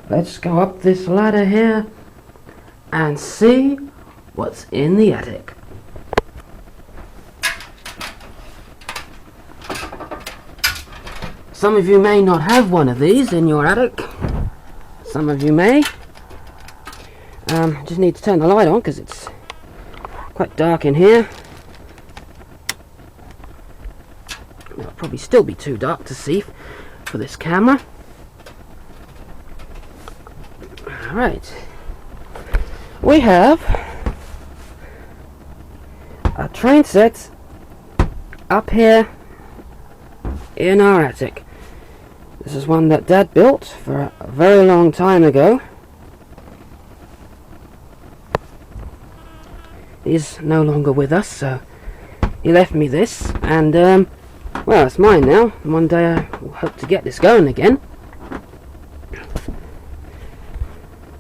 let's go up this ladder here and see what's in the attic. Some of you may not have one of these in your attic. Some of you may. Just need to turn the light on because it's quite dark in here. It'll probably still be too dark to see for this camera. Alright. We have a train set up here in our attic. This is one that Dad built for a very long time ago. He's no longer with us, so he left me this, and well, it's mine now. One day I hope to get this going again.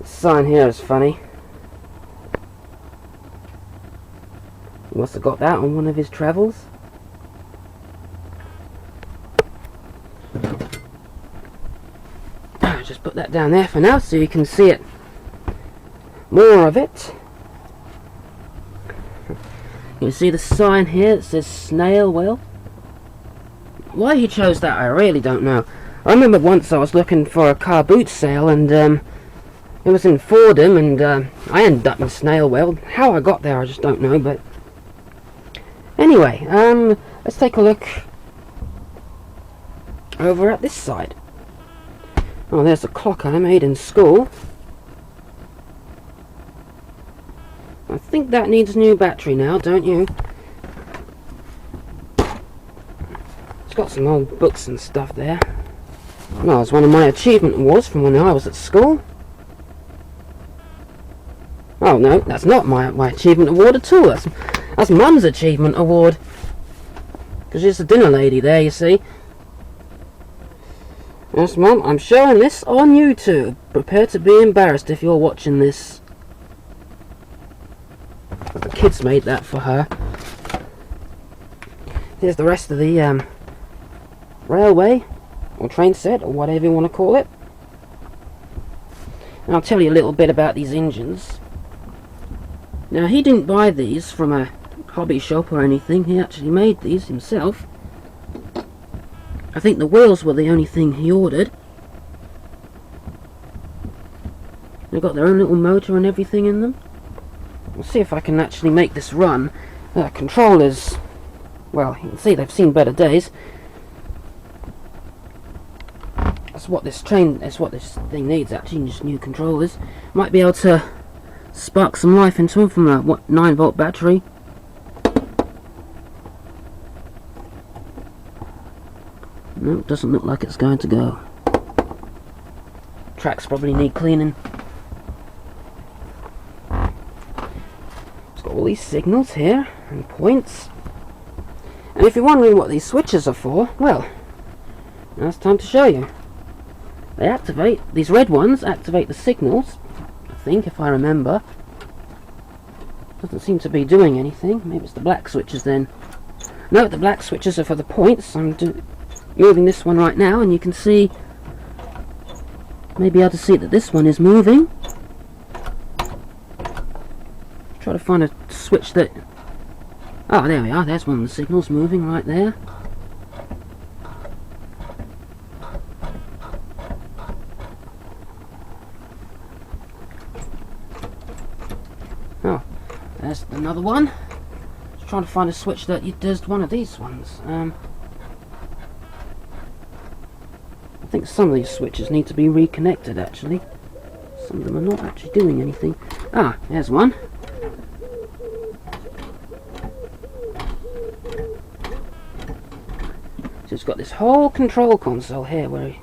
The sign here is funny. He must have got that on one of his travels. Just put that down there for now so you can see it, more of it. You can see the sign here that says Snail Well. Why he chose that I really don't know. I remember once I was looking for a car boot sale, and it was in Fordham, and I ended up in Snail Well. How I got there I just don't know, but anyway, let's take a look over at this side. Oh, there's a clock I made in school. I think that needs a new battery now, don't you? It's got some old books and stuff there. Well, it's one of my achievement awards from when I was at school. Oh no, that's not my achievement award at all. That's Mum's achievement award. Because she's a dinner lady there, you see. Yes, Mum, I'm showing this on YouTube. Prepare to be embarrassed if you're watching this. The kids made that for her. Here's the rest of the railway, or train set, or whatever you want to call it. And I'll tell you a little bit about these engines. Now, he didn't buy these from a hobby shop or anything. He actually made these himself. I think the wheels were the only thing he ordered. They've got their own little motor and everything in them. We'll see if I can actually make this run. Controllers, well, you can see they've seen better days. That's what this thing needs, actually, just new controllers. Might be able to spark some life into them from a 9-volt battery. No, it doesn't look like it's going to go. Tracks probably need cleaning. It's got all these signals here and points. And if you're wondering what these switches are for, well, now it's time to show you. They activate, these red ones activate the signals, I think, if I remember. Doesn't seem to be doing anything. Maybe it's the black switches then. No, the black switches are for the points. I'm moving this one right now, and you can see, maybe able to see that this one is moving. Try to find a switch that, oh, there we are, there's one of the signals moving right there. Oh, there's another one. Just trying to find a switch that does one of these ones. I think some of these switches need to be reconnected, actually. Some of them are not actually doing anything. Ah, there's one. So it's got this whole control console here where he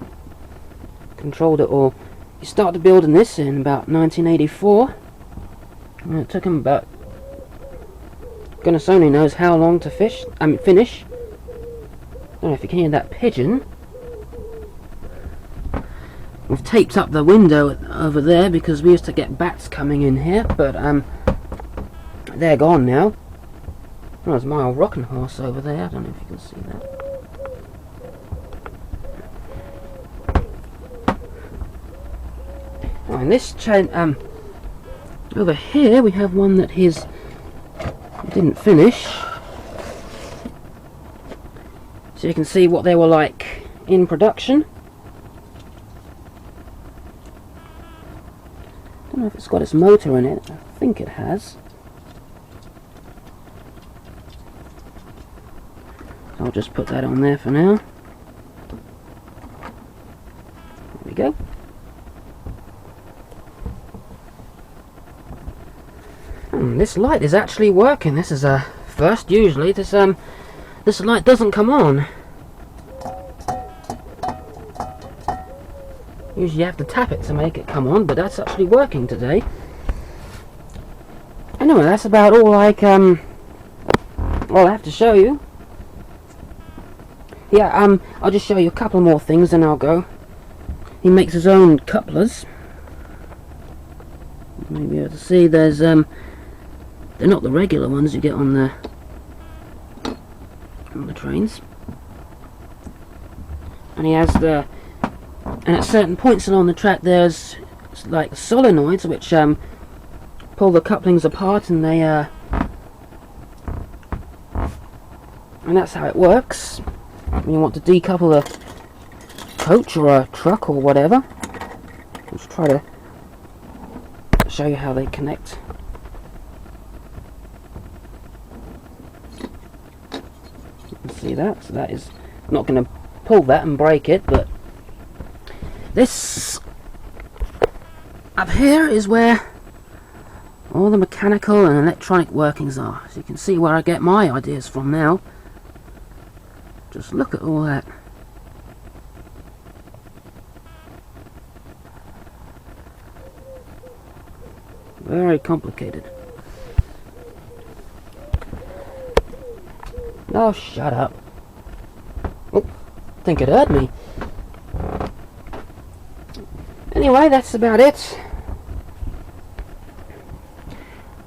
controlled it all. He started building this in about 1984. And it took him about, goodness only knows how long to finish. Don't know if you can hear that pigeon. We've taped up the window over there because we used to get bats coming in here, but they're gone now. Oh, there's my old rocking horse over there. I don't know if you can see that. Oh, in this chain, over here we have one that he didn't finish. So you can see what they were like in production. Don't know if it's got its motor in it. I think it has. I'll just put that on there for now. There we go. This light is actually working. This is a first. Usually this light doesn't come on. Usually you have to tap it to make it come on, but that's actually working today. Anyway, that's about all I have to show you. Yeah, I'll just show you a couple more things and I'll go. He makes his own couplers. You may be able to see there's they're not the regular ones you get on the trains. And he has and at certain points along the track there's like solenoids which pull the couplings apart, and they and that's how it works when you want to decouple a coach or a truck or whatever. Let's try to show you how they connect. You can see that, so that is not going to pull that and break it, but this up here is where all the mechanical and electronic workings are. So you can see where I get my ideas from now. Just look at all that. Very complicated. Oh, shut up. Oh, I think it hurt me. Anyway, that's about it.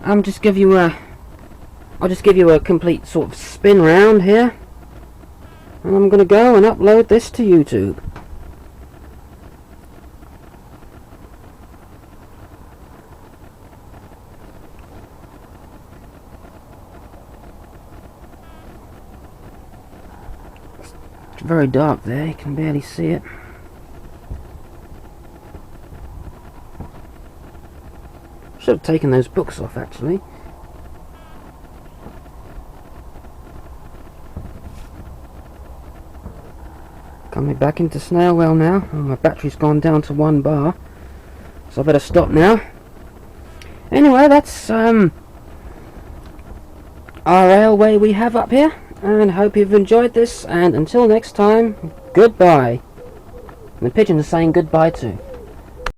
I'll just give you a complete sort of spin round here. And I'm going to go and upload this to YouTube. It's very dark there, you can barely see it. Should have taken those books off actually. Coming back into Snailwell now. Oh, my battery's gone down to 1 bar, so I better stop now. Anyway, that's our railway we have up here, and hope you've enjoyed this, and until next time, goodbye. And the pigeon is saying goodbye too.